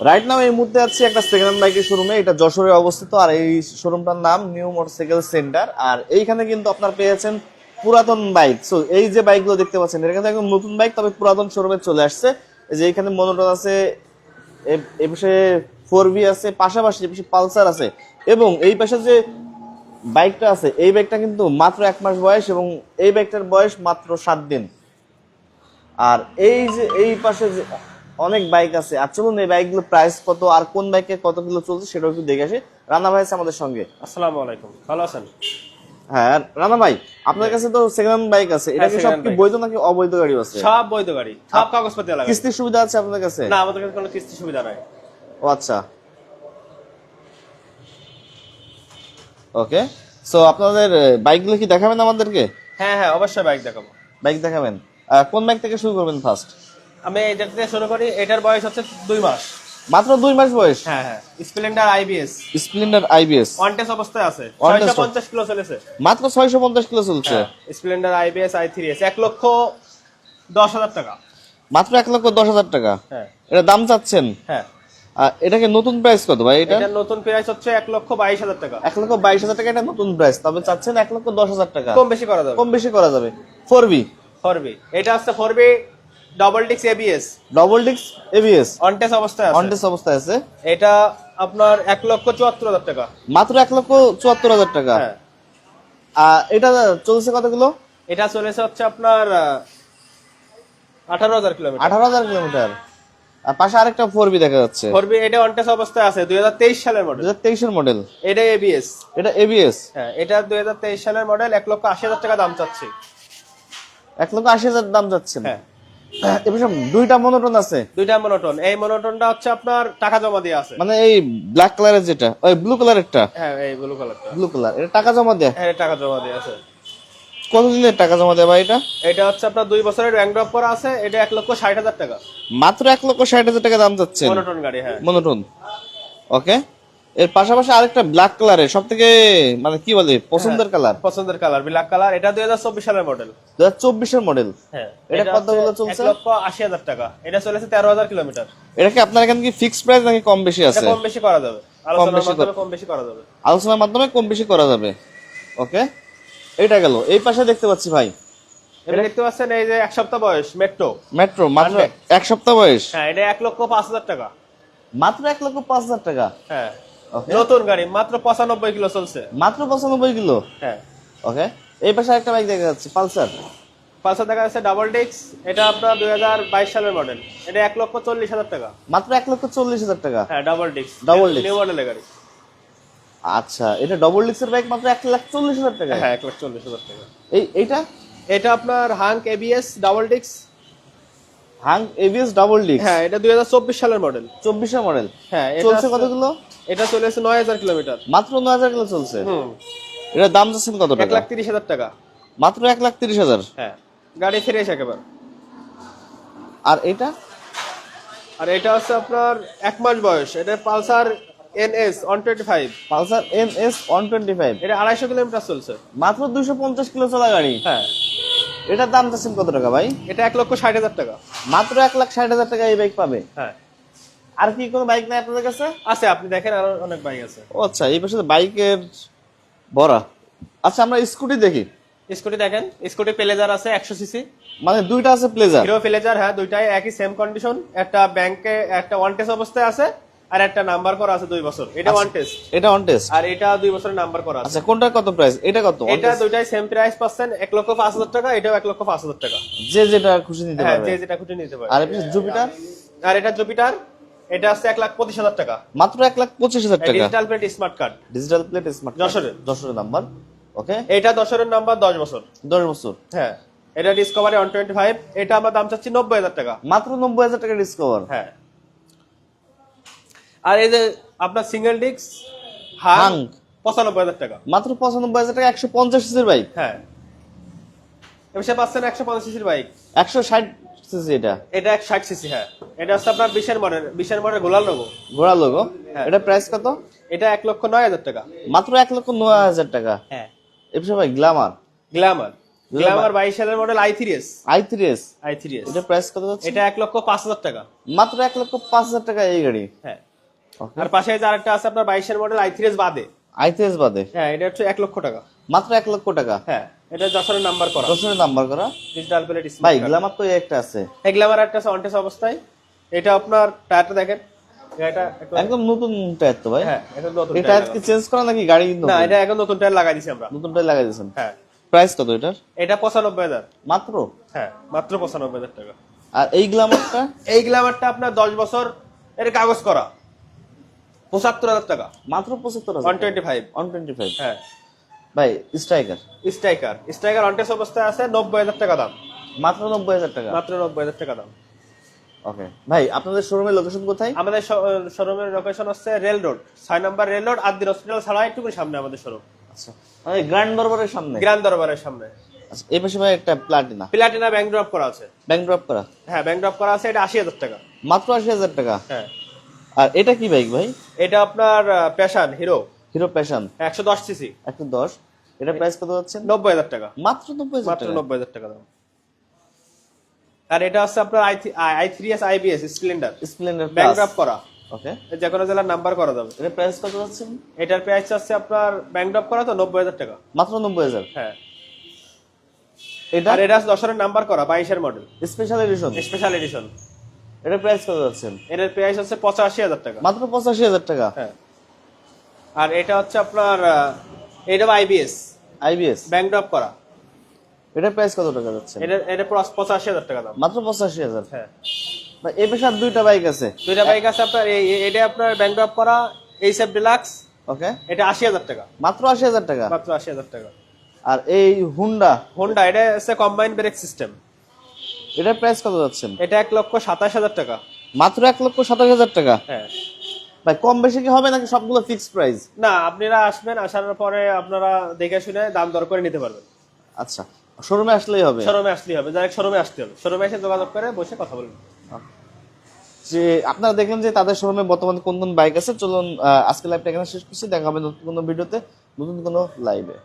Right now এই মুহূর্তে আছি একটা সেকেন্ড হ্যান্ড বাইকের শোরুমে, এটা যশোরে অবস্থিত। আর এই শোরুমটার নাম নিউ মোটরসাইকেল সেন্টার। আর এইখানে কিন্তু আপনার পেয়েছেন পুরাতন বাইক। সো এই যে বাইকগুলো দেখতে পাচ্ছেন এটা কিন্তু একদম নতুন বাইক, তবে পুরাতন শোরুমে চলে আসছে। এই যে এখানে মনোটন আছে, এই পাশে 4V আছে, পাশাপাশি এই পাশে পালসার আছে, এবং এই পাশে যে বাইকটা আছে এই বাইকটা কিন্তু মাত্র 1 মাস বয়স, এবং এই বাইকটার বয়স মাত্র 7 দিন। আর এই যে এই পাশে যে অনেক বাইক আছে। আর চলুন এই বাইকগুলো প্রাইস কত আর কোন বাইকে কত কিলো চলছে সেটাও একটু দেখে আসি। রানা ভাই আছে আমাদের সঙ্গে। আসসালামু আলাইকুম, ভালো আছেন? হ্যাঁ রানা ভাই, আপনার কাছে তো সেকেন্ড হ্যান্ড বাইক আছে, এটা কি সব কি বৈধ নাকি অবৈধ গাড়ি আছে? সব বৈধ গাড়ি, সব কাগজপত্র লাগা। কিস্তির সুবিধা আছে আপনাদের কাছে? না, আমাদের কাছে কোনো কিস্তি সুবিধা নাই। ও আচ্ছা, ওকে। সো আপনাদের বাইকগুলো কি দেখাবেন আমাদেরকে? হ্যাঁ হ্যাঁ, অবশ্যই বাইক দেখাবো। বাইক দেখাবেন, কোন বাইক থেকে শুরু করবেন ফার্স্ট? আমি এটা থেকে শুরু করি। এটার বয়স হচ্ছে 2 মাস। মাত্র 2 মাস বয়স? হ্যাঁ হ্যাঁ, Splendor IBS. Splendor IBS one test অবস্থায় আছে, On test 650 কিলো চলেছে। মাত্র 650 কিলো চলছে। স্প্লেন্ডার আইবিএস i3s 1,10,000 টাকা। মাত্র 1,10,000 টাকা? হ্যাঁ। এটা দাম চাচ্ছেন? হ্যাঁ। এটাকে নতুন প্রাইস কত ভাই? এটা এটার নতুন প্রাইস হচ্ছে 1,22,000 টাকা। 1,22,000 টাকা এটা নতুন প্রাইস, তবে চাচ্ছেন 1,10,000 টাকা। কম বেশি করা যাবে। কম বেশি করা যাবে। 4V 4B, এটা হচ্ছে 4B ডাবল ডিক্স ABS. Double disc ABS on test অবস্থায় আছে। অন টেস্ট অবস্থায় আছে। এটা আপনার 1,74,000 টাকা। মাত্র 1,74,000 টাকা। হ্যাঁ। এটা চলছে কত কিলো? এটা চলেছে হচ্ছে আপনার 18,000 কিলোমিটার। 18,000 কিলোমিটার। আর পাশে আরেকটা 4V দেখা যাচ্ছে। 4B এটা অন টেস্ট অবস্থায় আছে, 2023 সালের মডেল। 2023 এর মডেল। এটা এবিএস। এটা এবিএস। হ্যাঁ, এটা 2023 সালের মডেল, 1,80,000 টাকা দাম চাচ্ছি। 1,80,000 দাম যাচ্ছে। হ্যাঁ। এবার দুইটা মনোটন আছে। দুইটা মনোটন। এই মনোটনটা হচ্ছে আপনার টাকা জমা দিয়ে আছে। মানে এই ব্ল্যাক কালারের যেটা, ওই ব্লু কালারেরটা। হ্যাঁ, এই ব্লু কালারটা। ব্লু কালার, এটা টাকা জমা দেয়? হ্যাঁ, টাকা জমা দিয়ে আছে। কতদিনের টাকা জমা দেয় ভাই এটা? এটা হচ্ছে আপনার 2 বছরের ব্যাংক ড্রপ করা আছে। এটা 1,60,000 টাকা। মাত্র 1,60,000 টাকা দাম যাচ্ছে মনোটন গাড়ি। হ্যাঁ, মনোটন। ওকে। এর পাশাপাশি আরেকটা ব্ল্যাক কালারের সব থেকে মানে কি বলে পছন্দের কালার। পছন্দের কালার ব্ল্যাক কালার। এটা 2024 সালের মডেল। 2024 এর মডেল। হ্যাঁ। এটা কতগুলো চলছে? 1,80,000 টাকা। এটা চলেছে 13,000 কিলোমিটার। এটা কি আপনার এখানে কি ফিক্সড প্রাইস নাকি কম বেশি এটা আছে? কম বেশি করা যাবে, আলোচনার মাধ্যমে কম বেশি করা যাবে। আলোচনার মাধ্যমে কম বেশি করা যাবে। ওকে, এইটা গেল। এই পাশে দেখতে পাচ্ছি ভাই, এটা দেখতে পাচ্ছেন এই যে 1 সপ্তাহ বয়স মেট্রো। মেট্রো মাত্র 1 সপ্তাহ বয়স। হ্যাঁ, এটা 1,05,000 টাকা। মাত্র 1,05,000 টাকা। হ্যাঁ, ওকে। নতুন গাড়ি, মাত্র 95 কিলো চলছে। মাত্র 95 কিলো। হ্যাঁ। ওকে। এই পাশে একটা বাইক দেখা যাচ্ছে, পালসার। পালসার দেখা যাচ্ছে ডাবল ডিক্স। এটা আপনার 2022 সালের মডেল। এটা 1,40,000 টাকা। মাত্র 1,40,000 টাকা। হ্যাঁ, ডাবল ডিক্স। Double disc। নিউ মডেলের গাড়ি। আচ্ছা, এটা ডবল ডিস্কের বাইক মাত্র 1,40,000 টাকা। হ্যাঁ, 1,40,000 টাকা। এইটা এটা আপনার হাঙ্ক এবিএস ডাবল ডিক্স। Hang ABS double disc. হ্যাঁ, এটা 2024 সালের মডেল। 24 এর মডেল। হ্যাঁ, এটা চলছে কত কিলো? এটা চলেছে 9,000 কিলোমিটার। মাত্র 9,000 কিলো চলছে। হুম। এটার দাম যাচ্ছেন কত টাকা? 1,30,000 টাকা। মাত্র 1,30,000। হ্যাঁ, গাড়ি ফ্রেশ একেবারে। আর এটা? আর এটা হচ্ছে আপনার 1 মাস বয়স। এটা পালসার এনএস 125। Pulsar NS 125। এটা 250 কিলোমিটার চলছে। মাত্র 250 কিলো চলা গাড়ি। হ্যাঁ, এটার দাম যাচ্ছেন কত টাকা ভাই? এটা 1,60,000 টাকা। মাত্র 1,60,000 টাকা এই বাইক পাবে। হ্যাঁ, আর কি কোনো বাইক নাই আপনাদের কাছে? আছে, আপনি দেখেন আরো অনেক বাইক আছে। ও আচ্ছা, এই পাশে বাইকের ভরা। আচ্ছা, আমরা স্কুটি দেখি। স্কুটি দেখেন, স্কুটি প্লেজার আছে 100 সিসি। মানে দুইটা আছে প্লেজার? Hero pleasure. হ্যাঁ, দুইটাই একই সেম কন্ডিশন। একটা ব্যাংকে একটা ওয়ান টেস্ট অবস্থায় আছে, আর একটা নাম্বার করা আছে 2 বছর। এটা ওয়ান টেস্ট। এটা অন টেস্ট। আর এটা 2 বছরের নাম্বার করা আছে। আচ্ছা, কোনটার কত প্রাইস? এটা কত? এটা দুইটাই সেম প্রাইস পাচ্ছেন 1,05,000 টাকা। এটাও 1,05,000 টাকা। যে যেটা খুশি নিতে হ্যাঁ, পারবে। যে যেটা খুঁজে নিতে পারে। আর এই পাশে জুপিটার? আর এটা জুপিটার। এটা আছে 1,25,000 টাকা। মাত্র 1,25,000 টাকা। Digital plate smart card. Digital plate smart. যশোরের। যশোরের নাম্বার। ওকে। এটা 10 নাম্বার, 10 বছর। 10 বছর। হ্যাঁ, এটা ডিসকভারি 125। এটা আমরা দাম চাচ্ছি 90,000 টাকা। মাত্র 90,000 টাকা ডিসকভার। হ্যাঁ। আর এই যে আপনার সিঙ্গেল ডিস্ক হাঙ্ক 95,000 টাকা। মাত্র 95,000 টাকা। 150 সিসির বাইক। হ্যাঁ, এবার সে পাচ্ছেন 150 সিসির বাইক। 160 সিসি এটা। এটা 160 সিসি। হ্যাঁ, এটা হচ্ছে আপনার 20 মডেল। 20 মডেল গোলাল লোগো। ঘোড়া লোগো। হ্যাঁ। এটা প্রাইস কত? এটা 1,09,000 টাকা। মাত্র 1,09,000 টাকা। হ্যাঁ, এই পাশে ভাই গ্ল্যামার। গ্ল্যামার গ্ল্যামার 22 সালের মডেল i3s। i3s, i3s এটা প্রাইস কত যাচ্ছে? এটা 1,05,000 টাকা। মাত্র 1,05,000 টাকা এই গাড়ি। হ্যাঁ। Okay. আর পাশে যে আরেকটা আছে আপনার 22 এর মডেল i3s বাদে। i3s বাদে হ্যাঁ, এটা হচ্ছে 1 লক্ষ টাকা। মাত্র 1 লক্ষ টাকা। হ্যাঁ, এটা যশোরের নাম্বার করা, যশোরের নাম্বার করা ডিজিটাল প্লেট। ভাই গ্ল্যামার তো এই একটা আছে, এই গ্ল্যামার একটা আছে অনটেস অবস্থায়। এটা আপনার টায়ারটা দেখেন, এটা একদম নতুন টায়ার তো ভাই। হ্যাঁ, এটা নতুন এই টায়ার টায়ার কি চেঞ্জ করা নাকি গাড়ি নতুন? না, এটা একদম নতুন টায়ার লাগাই দিছি আমরা। নতুন টায়ার লাগাই দিয়েছেন। হ্যাঁ। প্রাইস কত এটার? এটা 95,000 মাত্র। হ্যাঁ, মাত্র 95,000 টাকা। আর এই গ্ল্যামারটা? এই গ্ল্যামারটা আপনার 10 বছর এর কাগজ করা, 75,000 টাকা। মাত্র 75,000। 125। 125। হ্যাঁ। ভাই স্ট্রাইকার? স্ট্রাইকার অনটেস অবস্থায় আছে, 90,000 টাকা দাম। মাত্র 90,000 টাকা। মাত্র 90,000 টাকা দাম। ওকে ভাই, আপনাদের শোরুমের লোকেশন কোথায়? আমাদের শোরুমের লোকেশন হচ্ছে রেল রোড, 6 নম্বর রেল রোড, আদির হসপিটাল ছাড়া একটু সামনে আমাদের শোরুম। আচ্ছা, মানে গ্র্যান্ড দরবারের সামনে? গ্র্যান্ড দরবারের সামনে। আচ্ছা, এই পাশে ভাই একটা প্লাটিনা ব্যাংক ড্রপ করা আছে। ব্যাংক ড্রপ করা? হ্যাঁ, ব্যাংক ড্রপ করা আছে, এটা 80,000 টাকা। মাত্র 80,000 টাকা। হ্যাঁ। আর এটা কি বাইক ভাই? এটা আপনার প্যাশন হিরো প্যাশন 110 সিসি। 110। এটা প্রাইস কত যাচ্ছে? 90,000 টাকা। মাত্র 90,000 মাত্র টাকা। 90,000 টাকা দাম। আর এটা হচ্ছে আপনার i3s IBS Splendor Splendor bank plus. Drop করা, ওকে, যে কোনো জেলার নাম্বার করা যাবে। এটা প্রাইস কত যাচ্ছে? এটার প্রাইস আছে আপনার ব্যাংক ড্রপ করা তো 90,000 টাকা। মাত্র 90,000। হ্যাঁ। এটা? আর এটা যশোরের নাম্বার করা 22 এর model special edition. Special edition. এটা প্রাইস কত যাচ্ছে? এটার প্রাইস হচ্ছে 85,000 টাকা। মাত্র 85,000 টাকা। হ্যাঁ। আর এটা হচ্ছে আপনার এটা আইবিএস ব্যাংক ড্রপ করা। এটা প্রাইস কত টাকা যাচ্ছে? এটা 85,000 টাকা দাম। মাত্র 85,000। হ্যাঁ। ভাই এই পাশে আর দুইটা বাইক আছে। দুইটা বাইক আছে আপনার, এটা আপনার ব্যাংক ড্রপ করা এইসব ডিলাক্স, ওকে, এটা 80,000 টাকা। মাত্র 80,000 টাকা। মাত্র 80,000 টাকা। আর এই হুন্ডা এটা হচ্ছে কম্বাইন্ড ব্রেক সিস্টেম। এটার প্রাইস কত যাচ্ছে? এটা 1,27,000 টাকা। মাত্র 1,27,000 টাকা। হ্যাঁ। ভাই কম বেশি কি হবে নাকি সবগুলো ফিক্সড প্রাইস? না, আপনারা আসবেন, আসার পরে আপনারা দেখে শুনে দাম দর করে নিতে পারবেন। আচ্ছা, শোরুমে আসলেই হবে? শোরুমে আসলেই হবে, ডাইরেক্ট শোরুমে আসতে হবে। শোরুমে এসে যোগাযোগ করে বসে কথা বলবেন। যে আপনারা দেখেন যে তাদের শোরুমে বর্তমানে কোন কোন বাইক আছে। চলুন আজকে লাইভটা এখানে শেষ করছি, দেখা হবে নতুন কোনো ভিডিওতে, নতুন কোনো লাইভে।